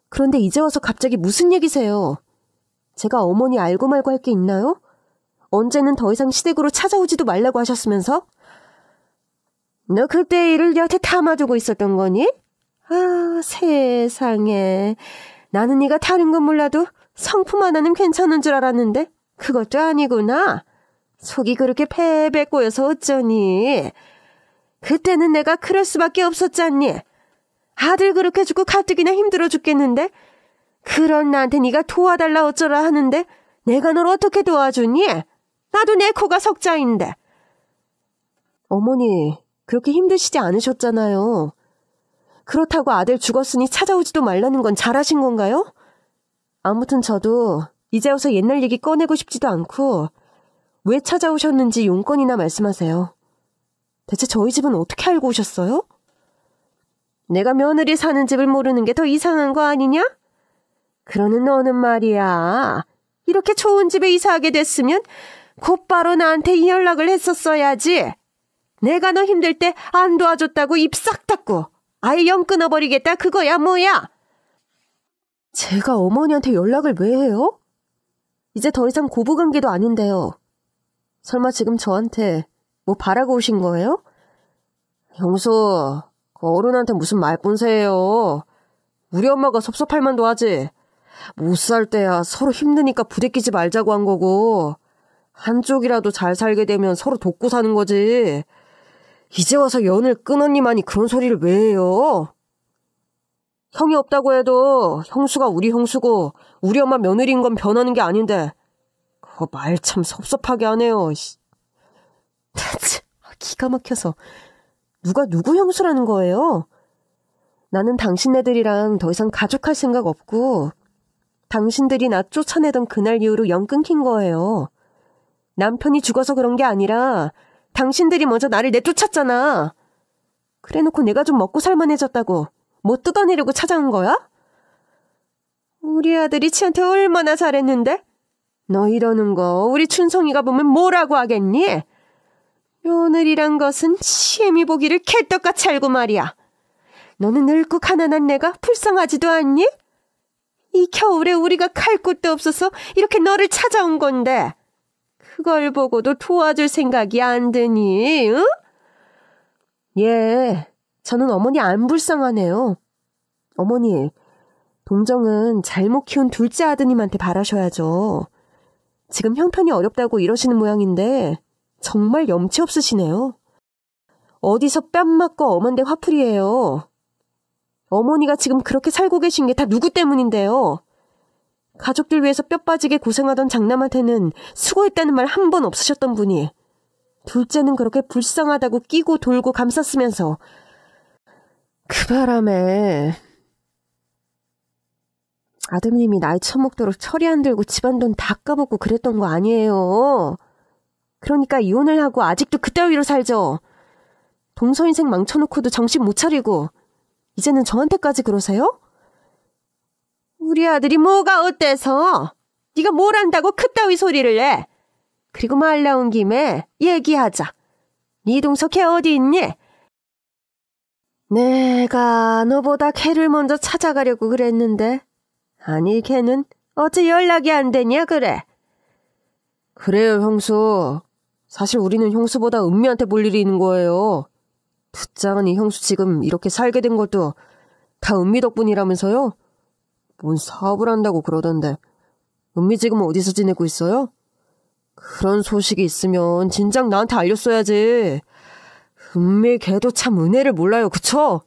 그런데 이제 와서 갑자기 무슨 얘기세요? 제가 어머니 알고 말고 할 게 있나요? 언제는 더 이상 시댁으로 찾아오지도 말라고 하셨으면서? 너 그때 일을 여태 담아두고 있었던 거니? 아, 세상에. 나는 네가 다른 건 몰라도 성품 하나는 괜찮은 줄 알았는데 그것도 아니구나. 속이 그렇게 패배 꼬여서 어쩌니. 그때는 내가 그럴 수밖에 없었잖니. 아들 그렇게 죽고 가뜩이나 힘들어 죽겠는데 그런 나한테 네가 도와달라 어쩌라 하는데 내가 널 어떻게 도와주니? 나도 내 코가 석자인데. 어머니 그렇게 힘드시지 않으셨잖아요. 그렇다고 아들 죽었으니 찾아오지도 말라는 건 잘하신 건가요? 아무튼 저도 이제 와서 옛날 얘기 꺼내고 싶지도 않고 왜 찾아오셨는지 용건이나 말씀하세요. 대체 저희 집은 어떻게 알고 오셨어요? 내가 며느리 사는 집을 모르는 게 더 이상한 거 아니냐? 그러는 너는 말이야. 이렇게 좋은 집에 이사하게 됐으면 곧바로 나한테 이 연락을 했었어야지. 내가 너 힘들 때 안 도와줬다고 입 싹 닫고 아예 영 끊어버리겠다 그거야 뭐야? 제가 어머니한테 연락을 왜 해요? 이제 더 이상 고부관계도 아닌데요. 설마 지금 저한테 뭐 바라고 오신 거예요? 형수, 어른한테 무슨 말본세예요. 우리 엄마가 섭섭할 만도 하지. 못 살 때야 서로 힘드니까 부대끼지 말자고 한 거고 한쪽이라도 잘 살게 되면 서로 돕고 사는 거지. 이제 와서 연을 끊었니만이 그런 소리를 왜 해요? 형이 없다고 해도 형수가 우리 형수고 우리 엄마 며느리인 건 변하는 게 아닌데 그거 말 참 섭섭하게 하네요. 기가 막혀서 누가 누구 형수라는 거예요? 나는 당신네들이랑 더 이상 가족할 생각 없고 당신들이 나 쫓아내던 그날 이후로 영 끊긴 거예요. 남편이 죽어서 그런 게 아니라 당신들이 먼저 나를 내쫓았잖아. 그래놓고 내가 좀 먹고 살만해졌다고 뭐 뜯어내려고 찾아온 거야? 우리 아들이 지한테 얼마나 잘했는데? 너 이러는 거 우리 춘성이가 보면 뭐라고 하겠니? 며느리란 것은 시애미 보기를 개떡같이 알고 말이야. 너는 늙고 가난한 내가 불쌍하지도 않니? 이 겨울에 우리가 갈 곳도 없어서 이렇게 너를 찾아온 건데 그걸 보고도 도와줄 생각이 안 드니, 응? 예, 저는 어머니 안 불쌍하네요. 어머니, 동정은 잘못 키운 둘째 아드님한테 바라셔야죠. 지금 형편이 어렵다고 이러시는 모양인데 정말 염치 없으시네요. 어디서 뺨 맞고 엄한데 화풀이해요. 어머니가 지금 그렇게 살고 계신 게 다 누구 때문인데요. 가족들 위해서 뼈 빠지게 고생하던 장남한테는 수고했다는 말 한 번 없으셨던 분이 둘째는 그렇게 불쌍하다고 끼고 돌고 감쌌으면서 그 바람에 아드님이 나이 처먹도록 처리 안 들고 집안돈 다 까먹고 그랬던 거 아니에요. 그러니까 이혼을 하고 아직도 그따위로 살죠. 동서 인생 망쳐놓고도 정신 못 차리고 이제는 저한테까지 그러세요? 우리 아들이 뭐가 어때서? 네가 뭘 안다고 그따위 소리를 내? 그리고 말 나온 김에 얘기하자. 네 동서 걔 어디 있니? 내가 너보다 걔를 먼저 찾아가려고 그랬는데 아니 걔는 어째 연락이 안 되냐 그래? 그래요 형수. 사실 우리는 형수보다 은미한테 볼 일이 있는 거예요. 듣자하니 형수 지금 이렇게 살게 된 것도 다 은미 덕분이라면서요? 뭔 사업을 한다고 그러던데 은미 지금 어디서 지내고 있어요? 그런 소식이 있으면 진작 나한테 알렸어야지. 은미 걔도 참 은혜를 몰라요, 그쵸?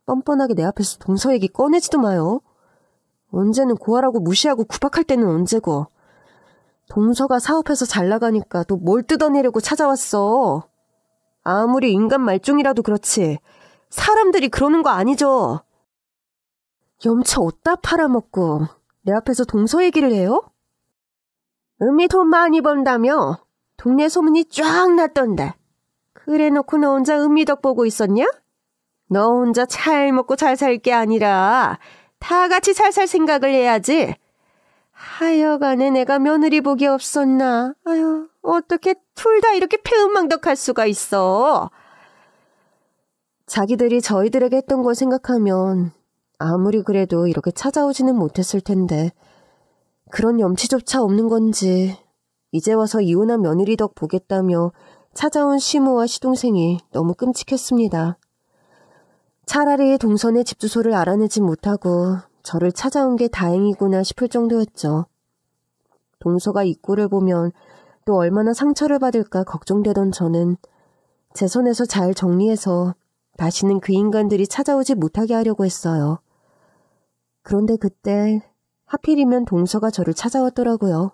뻔뻔하게 내 앞에서 동서 얘기 꺼내지도 마요. 언제는 고아라고 무시하고 구박할 때는 언제고. 동서가 사업해서 잘 나가니까 또 뭘 뜯어내려고 찾아왔어. 아무리 인간 말종이라도 그렇지 사람들이 그러는 거 아니죠. 염쳐 어디다 팔아먹고 내 앞에서 동서 얘기를 해요? 은미 돈 많이 번다며 동네 소문이 쫙 났던데 그래놓고 너 혼자 은미 덕 보고 있었냐? 너 혼자 잘 먹고 잘 살 게 아니라 다 같이 잘 살 생각을 해야지. 하여간에 내가 며느리 복이 없었나. 아유, 어떻게 둘 다 이렇게 패은망덕할 수가 있어. 자기들이 저희들에게 했던 걸 생각하면 아무리 그래도 이렇게 찾아오지는 못했을 텐데 그런 염치조차 없는 건지 이제 와서 이혼한 며느리 덕 보겠다며 찾아온 시모와 시동생이 너무 끔찍했습니다. 차라리 동선의 집 주소를 알아내지 못하고 저를 찾아온 게 다행이구나 싶을 정도였죠. 동서가 이 꼴을 보면 또 얼마나 상처를 받을까 걱정되던 저는 제 손에서 잘 정리해서 다시는 그 인간들이 찾아오지 못하게 하려고 했어요. 그런데 그때 하필이면 동서가 저를 찾아왔더라고요.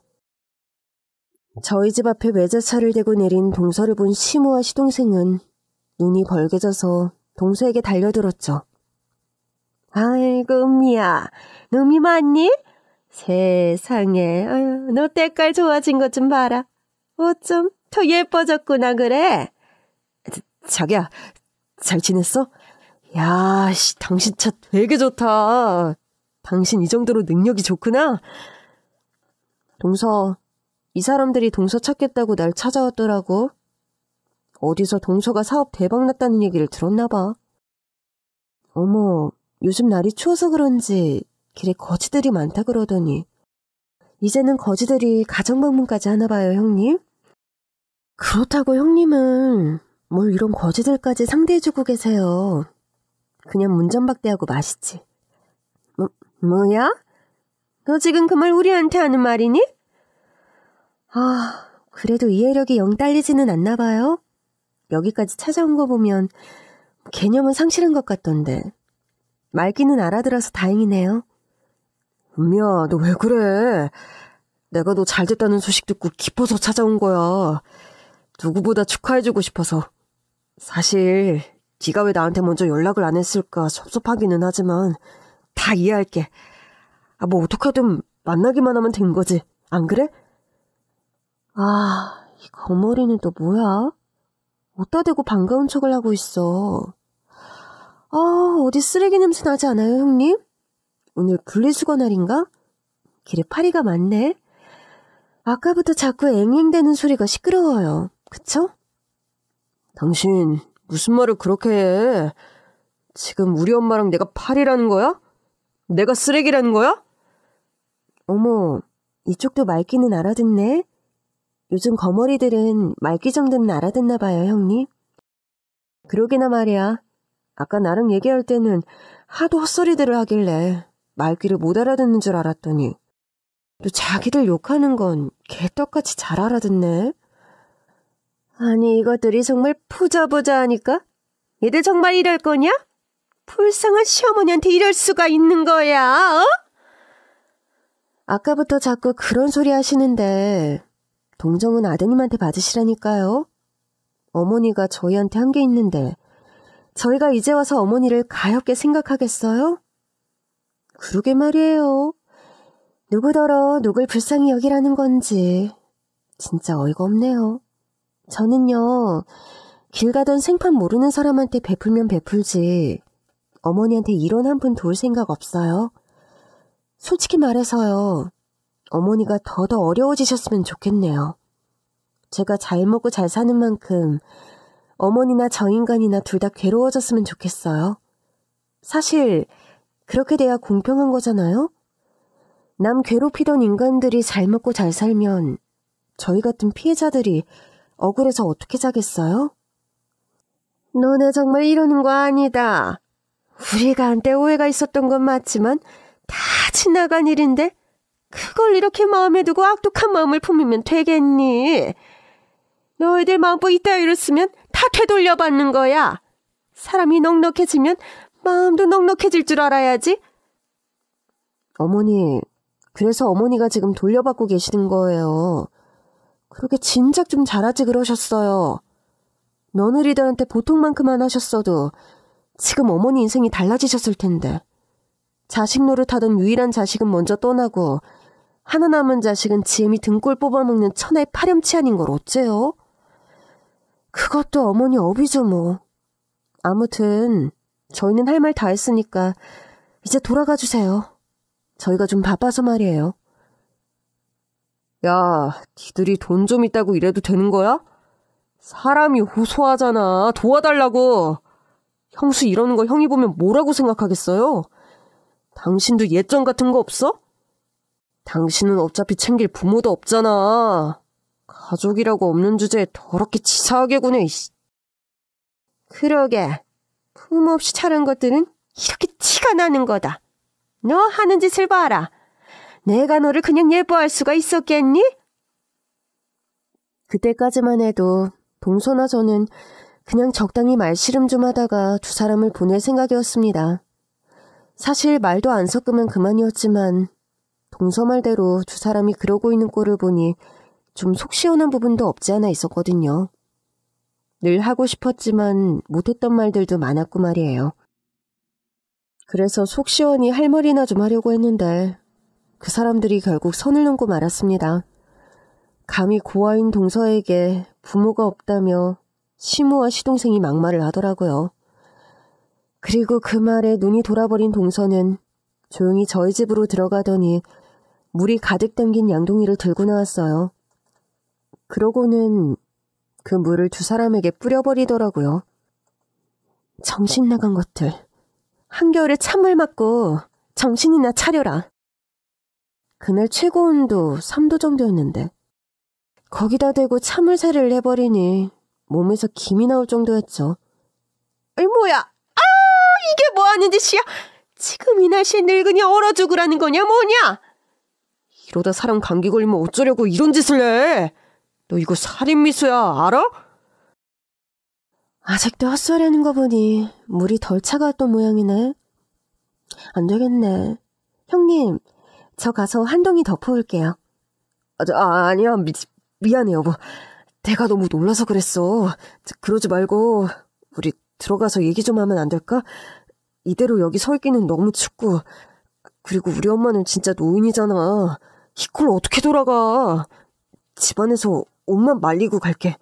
저희 집 앞에 외제차를 대고 내린 동서를 본 시모와 시동생은 눈이 벌개져서 동서에게 달려들었죠. 아이고 은미야, 너 은미 맞니? 세상에, 아유, 너 때깔 좋아진 것 좀 봐라. 어쩜 더 예뻐졌구나 그래? 자기야, 잘 지냈어? 야, 당신 차 되게 좋다. 당신 이 정도로 능력이 좋구나. 동서, 이 사람들이 동서 찾겠다고 날 찾아왔더라고. 어디서 동서가 사업 대박났다는 얘기를 들었나 봐. 어머, 요즘 날이 추워서 그런지 길에 거지들이 많다 그러더니 이제는 거지들이 가정방문까지 하나 봐요, 형님? 그렇다고 형님은 뭘 이런 거지들까지 상대해주고 계세요. 그냥 문전박대하고 마시지. 뭐야? 너 지금 그 말 우리한테 하는 말이니? 아, 그래도 이해력이 영 딸리지는 않나 봐요. 여기까지 찾아온 거 보면 개념은 상실한 것 같던데. 말귀는 알아들어서 다행이네요. 은미야, 너 왜 그래? 내가 너 잘됐다는 소식 듣고 기뻐서 찾아온 거야. 누구보다 축하해주고 싶어서. 사실 네가 왜 나한테 먼저 연락을 안 했을까 섭섭하기는 하지만 다 이해할게. 뭐 어떻게든 만나기만 하면 된 거지. 안 그래? 아, 이 거머리는 또 뭐야? 어디다 대고 반가운 척을 하고 있어. 어디 쓰레기 냄새 나지 않아요, 형님? 오늘 분리수거 날인가? 길에 파리가 많네. 아까부터 자꾸 앵앵대는 소리가 시끄러워요. 그쵸? 당신 무슨 말을 그렇게 해? 지금 우리 엄마랑 내가 파리라는 거야? 내가 쓰레기라는 거야? 어머, 이쪽도 말귀는 알아듣네. 요즘 거머리들은 말귀 정도는 알아듣나 봐요, 형님. 그러기나 말이야. 아까 나랑 얘기할 때는 하도 헛소리들을 하길래 말귀를 못 알아듣는 줄 알았더니 또 자기들 욕하는 건 개떡같이 잘 알아듣네. 아니 이것들이 정말 부자부자 하니까? 얘들 정말 이럴 거냐? 불쌍한 시어머니한테 이럴 수가 있는 거야, 어? 아까부터 자꾸 그런 소리 하시는데 동정은 아드님한테 받으시라니까요. 어머니가 저희한테 한 게 있는데 저희가 이제 와서 어머니를 가엾게 생각하겠어요? 그러게 말이에요. 누구더러 누굴 불쌍히 여기라는 건지 진짜 어이가 없네요. 저는요, 길 가던 생판 모르는 사람한테 베풀면 베풀지 어머니한테 이런 한 푼 도울 생각 없어요. 솔직히 말해서요, 어머니가 더더 어려워지셨으면 좋겠네요. 제가 잘 먹고 잘 사는 만큼 어머니나 저 인간이나 둘 다 괴로워졌으면 좋겠어요. 사실 그렇게 돼야 공평한 거잖아요? 남 괴롭히던 인간들이 잘 먹고 잘 살면 저희 같은 피해자들이 억울해서 어떻게 자겠어요? 너네 정말 이러는 거 아니다. 우리가 한때 오해가 있었던 건 맞지만 다 지나간 일인데 그걸 이렇게 마음에 두고 악독한 마음을 품으면 되겠니? 너희들 마음껏 이따위로 쓰면 다 되돌려받는 거야. 사람이 넉넉해지면 마음도 넉넉해질 줄 알아야지. 어머니, 그래서 어머니가 지금 돌려받고 계시는 거예요. 그렇게 진작 좀 잘하지 그러셨어요. 며느리들한테 보통만큼만 하셨어도 지금 어머니 인생이 달라지셨을 텐데. 자식 노릇하던 유일한 자식은 먼저 떠나고 하나 남은 자식은 지엠이 등골 뽑아먹는 천하의 파렴치 아닌 걸 어째요? 그것도 어머니 업이죠 뭐. 아무튼 저희는 할 말 다 했으니까 이제 돌아가 주세요. 저희가 좀 바빠서 말이에요. 야, 니들이 돈 좀 있다고 이래도 되는 거야? 사람이 호소하잖아. 도와달라고. 형수 이러는 거 형이 보면 뭐라고 생각하겠어요? 당신도 예전 같은 거 없어? 당신은 어차피 챙길 부모도 없잖아. 가족이라고 없는 주제에 더럽게 치사하게 구네. 그러게. 부모 없이 자란 것들은 이렇게 티가 나는 거다. 너 하는 짓을 봐라. 내가 너를 그냥 예뻐할 수가 있었겠니? 그때까지만 해도 동서나 저는 그냥 적당히 말씨름 좀 하다가 두 사람을 보낼 생각이었습니다. 사실 말도 안 섞으면 그만이었지만 동서 말대로 두 사람이 그러고 있는 꼴을 보니 좀 속 시원한 부분도 없지 않아 있었거든요. 늘 하고 싶었지만 못했던 말들도 많았고 말이에요. 그래서 속 시원히 할 말이나 좀 하려고 했는데 그 사람들이 결국 선을 넘고 말았습니다. 감히 고아인 동서에게 부모가 없다며 시모와 시동생이 막말을 하더라고요. 그리고 그 말에 눈이 돌아버린 동서는 조용히 저희 집으로 들어가더니 물이 가득 담긴 양동이를 들고 나왔어요. 그러고는 그 물을 두 사람에게 뿌려버리더라고요. 정신 나간 것들. 한겨울에 찬물 맞고 정신이나 차려라. 그날 최고 온도 3도 정도였는데 거기다 대고 찬물세를 해버리니 몸에서 김이 나올 정도였죠. 아이 뭐야? 아, 이게 뭐하는 짓이야? 지금 이 날씨에 늙은이 얼어 죽으라는 거냐 뭐냐? 이러다 사람 감기 걸리면 어쩌려고 이런 짓을 해? 너 이거 살인미수야, 알아? 아직도 헛소리하는 거 보니 물이 덜 차가웠던 모양이네. 안 되겠네. 형님, 저 가서 한 동이 덮어올게요. 아니야, 미안해 여보. 내가 너무 놀라서 그랬어. 그러지 말고 우리 들어가서 얘기 좀 하면 안 될까? 이대로 여기 서 있기는 너무 춥고, 그리고 우리 엄마는 진짜 노인이잖아. 이 꼴 어떻게 돌아가. 집안에서 옷만 말리고 갈게.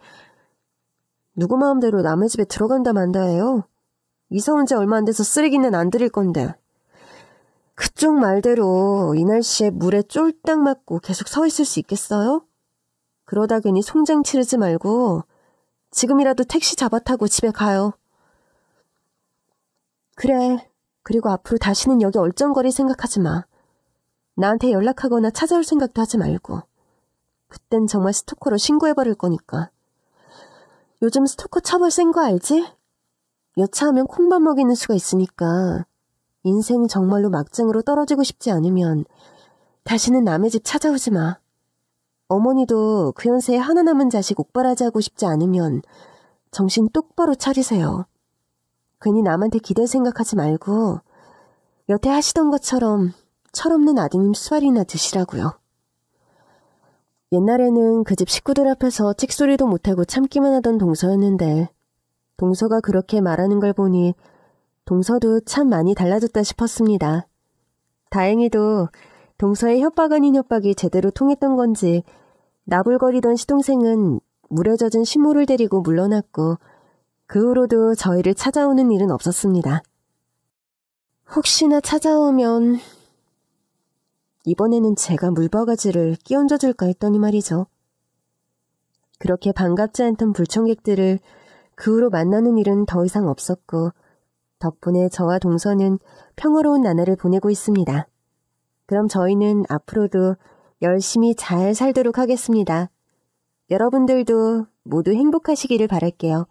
누구 마음대로 남의 집에 들어간다 만다예요. 이사 온 지 얼마 안 돼서 쓰레기는 안 드릴 건데. 그쪽 말대로 이 날씨에 물에 쫄딱 맞고 계속 서 있을 수 있겠어요? 그러다 괜히 송장 치르지 말고 지금이라도 택시 잡아 타고 집에 가요. 그래. 그리고 앞으로 다시는 여기 얼쩡거릴 생각하지 마. 나한테 연락하거나 찾아올 생각도 하지 말고. 그땐 정말 스토커로 신고해버릴 거니까. 요즘 스토커 처벌 센 거 알지? 여차하면 콩밥 먹이는 수가 있으니까 인생 정말로 막장으로 떨어지고 싶지 않으면 다시는 남의 집 찾아오지 마. 어머니도 그 연세에 하나 남은 자식 옥바라지 하고 싶지 않으면 정신 똑바로 차리세요. 괜히 남한테 기댈 생각하지 말고 여태 하시던 것처럼 철없는 아드님 수발이나 드시라고요. 옛날에는 그 집 식구들 앞에서 찍소리도 못하고 참기만 하던 동서였는데 동서가 그렇게 말하는 걸 보니 동서도 참 많이 달라졌다 싶었습니다. 다행히도 동서의 협박 아닌 협박이 제대로 통했던 건지 나불거리던 시동생은 물에 젖은 신모를 데리고 물러났고 그 후로도 저희를 찾아오는 일은 없었습니다. 혹시나 찾아오면 이번에는 제가 물바가지를 끼얹어 줄까 했더니 말이죠. 그렇게 반갑지 않던 불청객들을 그 후로 만나는 일은 더 이상 없었고 덕분에 저와 동서는 평화로운 나날을 보내고 있습니다. 그럼 저희는 앞으로도 열심히 잘 살도록 하겠습니다. 여러분들도 모두 행복하시기를 바랄게요.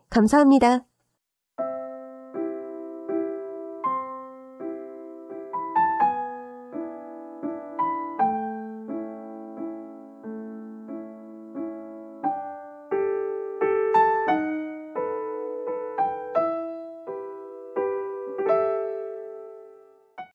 감사합니다.